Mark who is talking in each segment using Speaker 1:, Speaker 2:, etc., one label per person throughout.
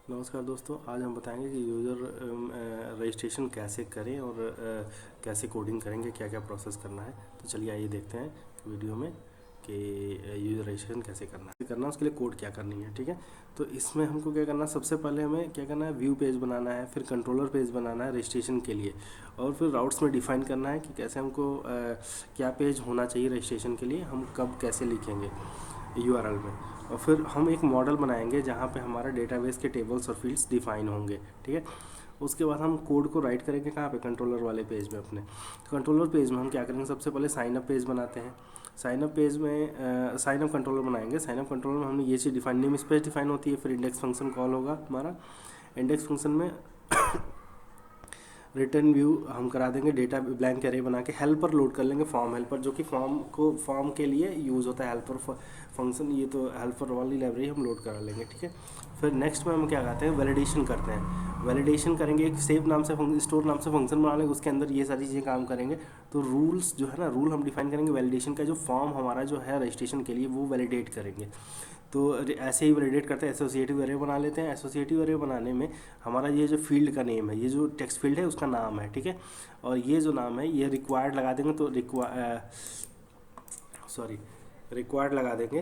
Speaker 1: नमस्कार दोस्तों, आज हम बताएंगे कि यूज़र रजिस्ट्रेशन कैसे करें और कैसे कोडिंग करेंगे, क्या क्या प्रोसेस करना है। तो चलिए आइए देखते हैं वीडियो में कि यूज़र रजिस्ट्रेशन कैसे करना है, उसके लिए कोड क्या करनी है। ठीक है, तो इसमें हमको क्या करना है, सबसे पहले हमें क्या करना है, व्यू पेज बनाना है, फिर कंट्रोलर पेज बनाना है रजिस्ट्रेशन के लिए, और फिर राउट्स में डिफाइन करना है कि कैसे हमको क्या पेज होना चाहिए रजिस्ट्रेशन के लिए, हम कब कैसे लिखेंगे यूआरएल में। और फिर हम एक मॉडल बनाएंगे जहाँ पे हमारा डेटाबेस के टेबल्स और फील्ड्स डिफाइन होंगे। ठीक है, उसके बाद हम कोड को राइट करेंगे कहाँ पे, कंट्रोलर वाले पेज में अपने। तो कंट्रोलर पेज में हम क्या करेंगे, सबसे पहले साइन अप पेज बनाते हैं। साइन अप पेज में साइन अप कंट्रोलर बनाएंगे। साइन अप कंट्रोलर में हमने ये चीज़ डिफाइन, नेम स्पेस डिफाइन होती है, फिर इंडेक्स फंक्शन कॉल होगा हमारा। इंडेक्स फंक्शन में रिटर्न व्यू हम करा देंगे, डेटा ब्लैंक एरे बना के हेल्पर लोड कर लेंगे, फॉर्म हेल्पर, जो कि फॉर्म के लिए यूज़ होता है हेल्पर फंक्शन। ये तो हेल्पर वाली लाइब्रेरी हम लोड करा लेंगे। ठीक है, फिर नेक्स्ट में हम क्या करते हैं, वैलिडेशन करते हैं। वैलिडेशन करेंगे, एक सेव नाम से स्टोर नाम से फंक्शन बना लेंगे, उसके अंदर ये सारी चीज़ें काम करेंगे। तो रूल्स जो है ना, रूल हम डिफाइन करेंगे वैलिडेशन का, जो फॉर्म हमारा जो है रजिस्ट्रेशन के लिए वो वैलिडेट करेंगे। तो ऐसे ही वैलिडेट करते हैं, एसोसिएटिव एरे बना लेते हैं। एसोसिएटिव एरे बनाने में हमारा ये जो फील्ड का नेम है, ये जो टेक्स्ट फील्ड है उसका नाम है। ठीक है, और ये जो नाम है ये रिक्वायर्ड लगा देंगे, तो रिक्वायर्ड लगा देंगे।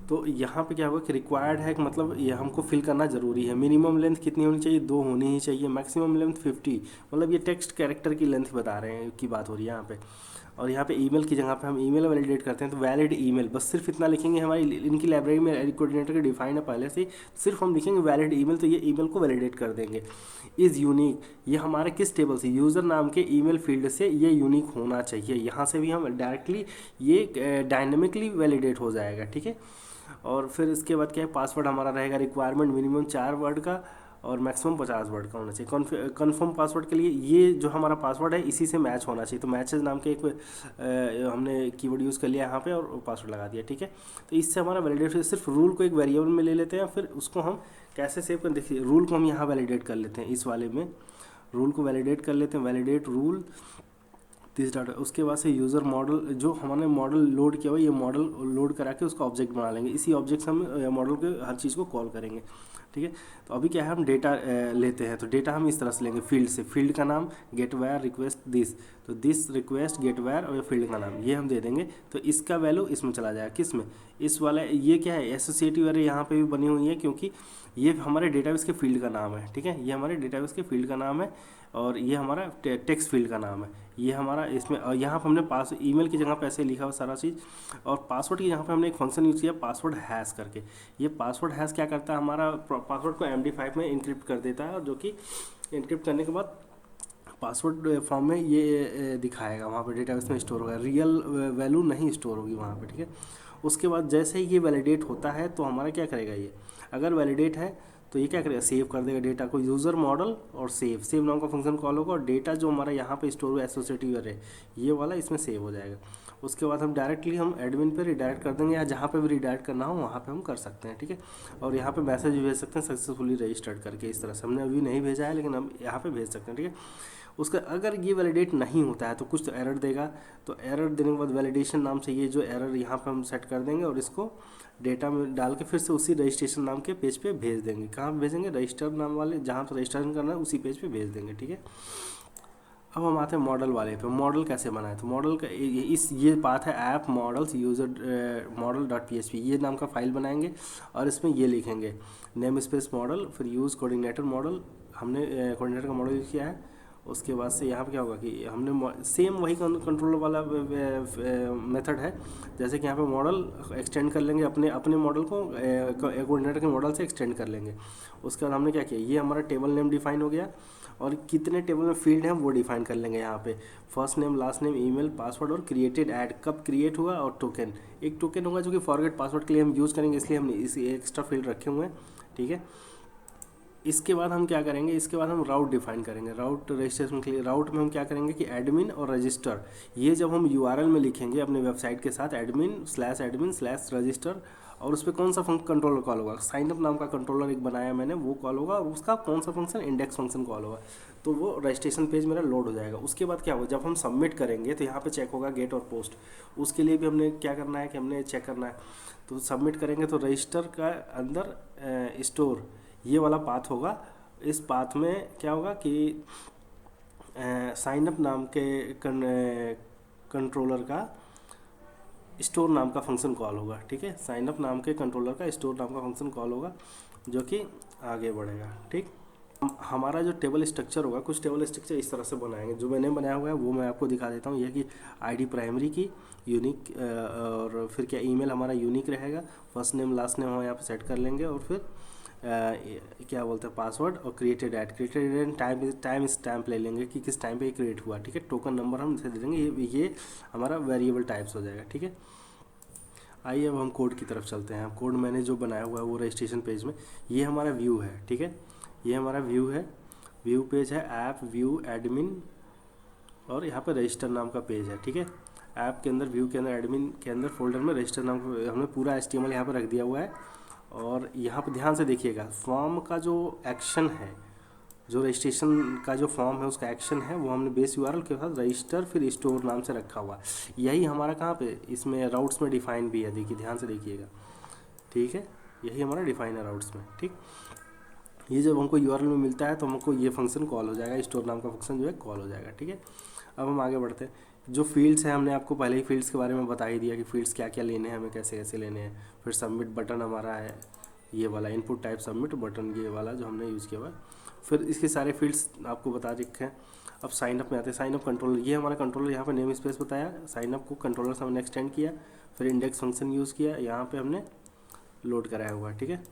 Speaker 1: तो यहाँ पे क्या होगा कि रिक्वायर्ड है, मतलब ये हमको फिल करना ज़रूरी है। मिनिमम लेंथ कितनी होनी चाहिए, 2 होनी ही चाहिए। मैक्सिमम लेंथ 50, मतलब ये टेक्स्ट कैरेक्टर की लेंथ बता रहे हैं, की बात हो रही है यहाँ पे। और यहाँ पे ईमेल की जगह पे हम ईमेल वैलिडेट करते हैं, तो वैलिड ईमेल, बस सिर्फ इतना लिखेंगे। हमारी इनकी लाइब्रेरी में कोऑर्डिनेटर का डिफाइन है पहले से, सिर्फ हम लिखेंगे वैलिड ईमेल, तो ये ईमेल को वैलिडेट कर देंगे। इज़ यूनिक, ये हमारे किस टेबल से, यूज़र नाम के ईमेल फील्ड से ये यूनिक होना चाहिए। यहाँ से भी हम डायरेक्टली ये डायनेमिकली वैलिडेट हो जाएगा। ठीक है, और फिर इसके बाद क्या है, पासवर्ड हमारा रहेगा रिक्वायरमेंट मिनिमम 4 वर्ड का और मैक्सिमम 50 वर्ड का होना चाहिए। कन्फर्म पासवर्ड के लिए ये जो हमारा पासवर्ड है इसी से मैच होना चाहिए। तो मैचेस नाम के एक हमने कीवर्ड यूज़ कर लिया यहाँ पे और पासवर्ड लगा दिया। ठीक है, तो इससे हमारा वैलिडेट, सिर्फ रूल को एक वेरिएबल में ले लेते हैं, फिर उसको हम कैसे सेव कर, देखिए रूल को हम यहाँ वैलिडेट कर लेते हैं, इस वाले में रूल को वैलिडेट कर लेते हैं, वैलिडेट रूल दिस डाटा। उसके बाद से यूज़र मॉडल, जो हमने मॉडल लोड किया हुआ, ये मॉडल लोड करा के उसका ऑब्जेक्ट बना लेंगे। इसी ऑब्जेक्ट से हम मॉडल के हर चीज़ को कॉल करेंगे। ठीक है, तो अभी क्या है, हम डेटा लेते हैं, तो डेटा हम इस तरह से लेंगे फील्ड से। फील्ड का नाम गेट वायर रिक्वेस्ट दिस, तो दिस रिक्वेस्ट गेट वायर और फील्ड का नाम ये हम दे देंगे। तो इसका वैल्यू इसमें चला जाएगा, किस में, इस वाला। ये क्या है, एसोसिएटिव एरे यहाँ पे भी बनी हुई है, क्योंकि ये हमारे डेटाबेस के फील्ड का नाम है। ठीक है, ये हमारे डेटाबेस के फील्ड का नाम है और ये हमारा टेक्स्ट फील्ड का नाम है। ये हमारा इसमें, और यहाँ पर हमने पास ईमेल की जगह पे ऐसे लिखा हुआ सारा चीज़। और पासवर्ड की यहाँ पे हमने एक फंक्शन यूज़ किया, पासवर्ड हैश करके। ये पासवर्ड हैश क्या करता है, हमारा पासवर्ड को MD5 में इंक्रिप्ट कर देता है, और जो कि इंक्रिप्ट करने के बाद पासवर्ड फॉर्म में ये दिखाएगा, वहाँ पे डेटाबेस में स्टोर होगा, रियल वैल्यू नहीं स्टोर होगी वहाँ पे। ठीक है, उसके बाद जैसे ही ये वैलिडेट होता है तो हमारा क्या करेगा, ये अगर वैलिडेट है तो ये क्या करेगा, सेव कर देगा डेटा को, यूज़र मॉडल और सेव नाम का फंक्शन कॉल होगा, और डेटा जो हमारा यहाँ पे स्टोर हुआ एसोसिएटिव एरे ये वाला इसमें सेव हो जाएगा। उसके बाद हम डायरेक्टली हम एडमिन पे रिडायरेक्ट कर देंगे, या जहाँ पे भी रिडायरेक्ट करना हो वहाँ पे हम कर सकते हैं। ठीक है, और यहाँ पे मैसेज भी भेज सकते हैं सक्सेसफुली रजिस्टर्ड करके, इस तरह से। हमने अभी नहीं भेजा है लेकिन हम यहाँ पे भेज सकते हैं। ठीक है, उसका अगर ये वैलिडेट नहीं होता है तो कुछ तो एरर देगा, तो एरर देने के बाद वैलिडेशन नाम से ये जो एरर यहाँ पे हम सेट कर देंगे, और इसको डेटा में डाल के फिर से उसी रजिस्ट्रेशन नाम के पेज पे भेज देंगे। कहाँ भेजेंगे, रजिस्टर नाम वाले, जहाँ पर रजिस्ट्रेशन करना है उसी पेज पे भेज देंगे। ठीक है, अब हम आते हैं मॉडल वाले पे। मॉडल कैसे बनाए, तो मॉडल का ये बात है, app models user model .php, ये नाम का फाइल बनाएंगे और इसमें ये लिखेंगे नेम स्पेस मॉडल, फिर यूज़ कोऑर्डिनेटर मॉडल, हमने कोऑर्डिनेटर का मॉडल यूज़ किया है। उसके बाद से यहाँ पे क्या होगा कि हमने सेम वही कंट्रोलर वाला मेथड है, जैसे कि यहाँ पे मॉडल एक्सटेंड कर लेंगे, अपने मॉडल को कोऑर्डिनेटर के मॉडल से एक्सटेंड कर लेंगे। उसके बाद हमने क्या किया, ये हमारा टेबल नेम डिफाइन हो गया, और कितने टेबल में फील्ड हैं वो डिफाइन कर लेंगे यहाँ पे, first name, last name, email, password, और क्रिएटेड ऐड कब क्रिएट हुआ, और टोकन, एक टोकन होगा जो कि फॉरगेट पासवर्ड के लिए हम यूज़ करेंगे, इसलिए हमने इस एक्स्ट्रा फील्ड रखे हुए हैं। ठीक है, इसके बाद हम क्या करेंगे, इसके बाद हम राउट डिफाइन करेंगे, राउट रजिस्ट्रेशन के लिए। राउट में हम क्या करेंगे कि एडमिन और रजिस्टर, ये जब हम यूआरएल में लिखेंगे अपने वेबसाइट के साथ, admin/admin/register, और उस पर कौन सा कंट्रोलर कॉल होगा, साइनअप नाम का कंट्रोलर एक बनाया मैंने, वो कॉल होगा, और उसका कौन सा फंक्शन, इंडेक्स फंक्शन कॉल होगा, तो वो रजिस्ट्रेशन पेज मेरा लोड हो जाएगा। उसके बाद क्या होगा, जब हम सबमिट करेंगे तो यहाँ पे चेक होगा गेट और पोस्ट, उसके लिए भी हमने क्या करना है कि हमने चेक करना है। तो सबमिट करेंगे तो रजिस्टर का अंदर स्टोर ये वाला पाथ होगा। इस पाथ में क्या होगा कि साइन अप नाम के कंट्रोलर का स्टोर नाम का फंक्शन कॉल होगा। ठीक है, साइन अप नाम के कंट्रोलर का स्टोर नाम का फंक्शन कॉल होगा जो कि आगे बढ़ेगा। ठीक, हमारा जो टेबल स्ट्रक्चर होगा, कुछ टेबल स्ट्रक्चर इस तरह से बनाएंगे। जो मैंने बनाया हुआ है वो मैं आपको दिखा देता हूँ। यह कि आईडी प्राइमरी की यूनिक, और फिर क्या ईमेल हमारा यूनिक रहेगा, फर्स्ट नेम लास्ट नेम हम यहाँ पे सेट कर लेंगे, और फिर क्या बोलते हैं पासवर्ड, और क्रिएटेड एट टाइम स्टैम्प ले लेंगे कि किस टाइम पे ये क्रिएट हुआ। ठीक है, टोकन नंबर हम इसे दे देंगे, ये हमारा वेरिएबल टाइप्स हो जाएगा। ठीक है, आइए अब हम कोड की तरफ चलते हैं। कोड मैंने जो बनाया हुआ है वो रजिस्ट्रेशन पेज में, ये हमारा व्यू है। ठीक है, ये हमारा व्यू है, व्यू पेज है, ऐप व्यू एडमिन, और यहाँ पे रजिस्टर नाम का पेज है। ठीक है, ऐप के अंदर, व्यू के अंदर, एडमिन के अंदर फोल्डर में रजिस्टर नाम का हमने पूरा HTML यहाँ पर रख दिया हुआ है। और यहाँ पर ध्यान से देखिएगा, फॉर्म का जो एक्शन है, जो रजिस्ट्रेशन का जो फॉर्म है उसका एक्शन है, वो हमने बेस URL के साथ रजिस्टर फिर स्टोर नाम से रखा हुआ। यही हमारा कहाँ पे इसमें राउट्स में डिफाइन भी है, देखिए ध्यान से देखिएगा। ठीक है, यही हमारा डिफाइन है राउट्स में। ठीक, ये जब हमको URL में मिलता है तो हमको ये फंक्शन कॉल हो जाएगा, स्टोर नाम का फंक्शन जो है कॉल हो जाएगा। ठीक है, अब हम आगे बढ़ते हैं। जो फील्ड्स हैं, हमने आपको पहले ही फील्ड्स के बारे में बता ही दिया कि फील्ड्स क्या क्या लेने हैं, हमें कैसे कैसे लेने हैं। फिर सबमिट बटन हमारा है ये वाला, इनपुट टाइप सबमिट बटन, ये वाला जो हमने यूज़ किया हुआ है। फिर इसके सारे फील्ड्स आपको बता रखे हैं। अब साइन अप में आते हैं। साइन अप कंट्रोलर, ये हमारा कंट्रोलर, यहाँ पर नेम स्पेस बताया, साइन अप को कंट्रोलर से हमने एक्सटेंड किया। फिर इंडेक्स फंक्शन यूज़ किया, यहाँ पे हमने लोड कराया हुआ है। ठीक है,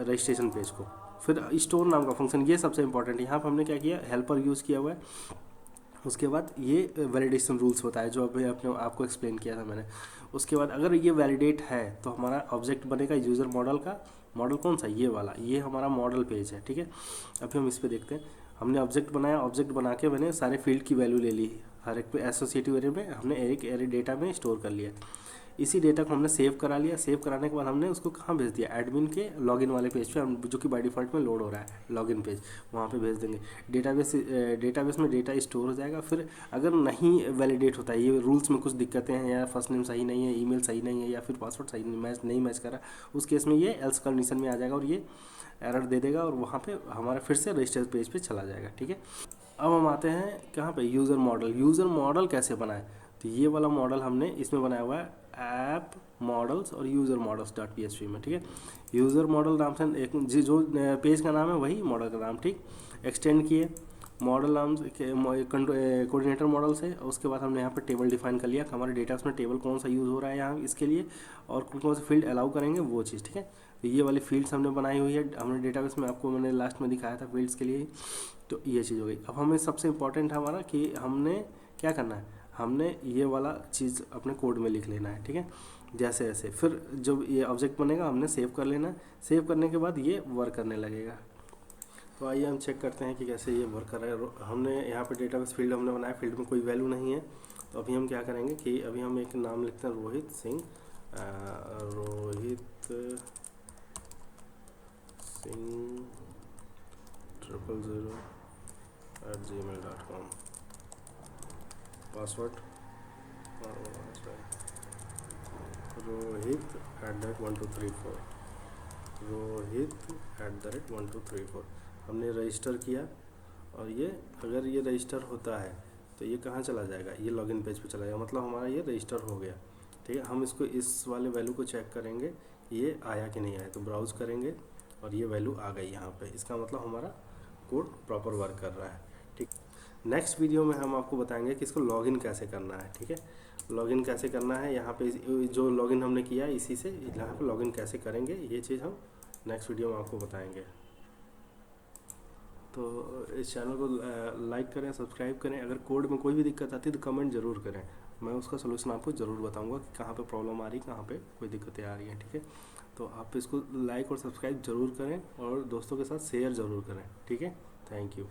Speaker 1: रजिस्ट्रेशन पेज को। फिर स्टोर नाम का फंक्शन, ये सबसे इंपॉर्टेंट है। यहाँ पर हमने क्या किया, हेल्पर यूज़ किया हुआ है। उसके बाद ये वैलिडेशन रूल्स बताया जो अभी आपको एक्सप्लेन किया था मैंने। उसके बाद अगर ये वैलिडेट है तो हमारा ऑब्जेक्ट बनेगा यूज़र मॉडल का। मॉडल कौन सा, ये वाला, ये हमारा मॉडल पेज है। ठीक है, अभी हम इस पर देखते हैं। हमने ऑब्जेक्ट बनाया, ऑब्जेक्ट बना के मैंने सारे फील्ड की वैल्यू ले ली, हर एक पे एसोसिएटिव एरे में हमने एक एरे डेटा में स्टोर कर लिया। इसी डेटा को हमने सेव करा लिया। सेव कराने के बाद हमने उसको कहाँ भेज दिया, एडमिन के लॉगिन वाले पेज पे, जो कि बाय डिफ़ॉल्ट में लोड हो रहा है लॉगिन पेज, वहाँ पे भेज देंगे। डेटाबेस में डेटा स्टोर हो जाएगा। फिर अगर नहीं वैलिडेट होता है, ये रूल्स में कुछ दिक्कतें हैं, या फर्स्ट नेम सही नहीं है, ईमेल सही नहीं है, या फिर पासवर्ड सही नहीं मैच कर रहा, उस केस में ये एल्स कंडीशन में आ जाएगा और ये एरर दे देगा, और वहाँ पे हमारा फिर से रजिस्टर पेज पे चला जाएगा। ठीक है, अब हम आते हैं कहाँ पे, यूज़र मॉडल। यूज़र मॉडल कैसे बनाए, तो ये वाला मॉडल हमने इसमें बनाया हुआ है, ऐप मॉडल्स और यूज़र मॉडल्स .php में। ठीक है, यूज़र मॉडल नाम से एक जो पेज का नाम है वही मॉडल का नाम। ठीक, एक्सटेंड किए मॉडल नाम कोऑर्डिनेटर मॉडल से। उसके बाद हमने यहाँ पर टेबल डिफाइन कर लिया कि हमारे डेटा में टेबल कौन सा यूज़ हो रहा है यहाँ इसके लिए, और कौन कौन से फील्ड अलाउ करेंगे वो चीज़। ठीक है, तो ये वाली फील्ड्स हमने बनाई हुई है, हमने डेटाबेस में आपको मैंने लास्ट में दिखाया था फील्ड्स के लिए। तो ये चीज़ हो गई। अब हमें सबसे इम्पॉर्टेंट है हमारा कि हमने क्या करना है, हमने ये वाला चीज़ अपने कोड में लिख लेना है। ठीक है, जैसे ऐसे फिर जब ये ऑब्जेक्ट बनेगा हमने सेव कर लेना है। सेव करने के बाद ये वर्क करने लगेगा। तो आइए हम चेक करते हैं कि कैसे ये वर्क कर रहा है। हमने यहाँ पे डेटाबेस फील्ड हमने बनाया, फील्ड में कोई वैल्यू नहीं है। तो अभी हम क्या करेंगे कि अभी हम एक नाम लिखते हैं, रोहित सिंह, रोहित सिंह 000@gmail.com, पासवर्ड रोहित@1234, रोहित@1234। हमने रजिस्टर किया, और ये अगर ये रजिस्टर होता है तो ये कहाँ चला जाएगा, ये लॉगिन पेज पे चला जाएगा, मतलब हमारा ये रजिस्टर हो गया। ठीक है, हम इसको इस वाले वैल्यू को चेक करेंगे ये आया कि नहीं आया, तो ब्राउज़ करेंगे और ये वैल्यू आ गई यहाँ पे, इसका मतलब हमारा कोड प्रॉपर वर्क कर रहा है। ठीक, नेक्स्ट वीडियो में हम आपको बताएंगे कि इसको लॉगिन कैसे करना है। ठीक है, लॉगिन कैसे करना है, यहाँ पे जो लॉगिन हमने किया इसी से यहाँ पे लॉगिन कैसे करेंगे, ये चीज़ हम नेक्स्ट वीडियो में आपको बताएंगे। तो इस चैनल को लाइक करें, सब्सक्राइब करें। अगर कोड में कोई भी दिक्कत आती है तो कमेंट ज़रूर करें, मैं उसका सोल्यूशन आपको ज़रूर बताऊंगा कि कहाँ पे प्रॉब्लम आ रही है, कहाँ पे कोई दिक्कतें आ रही हैं। ठीक है, तो आप इसको लाइक और सब्सक्राइब ज़रूर करें और दोस्तों के साथ शेयर ज़रूर करें। ठीक है, थैंक यू।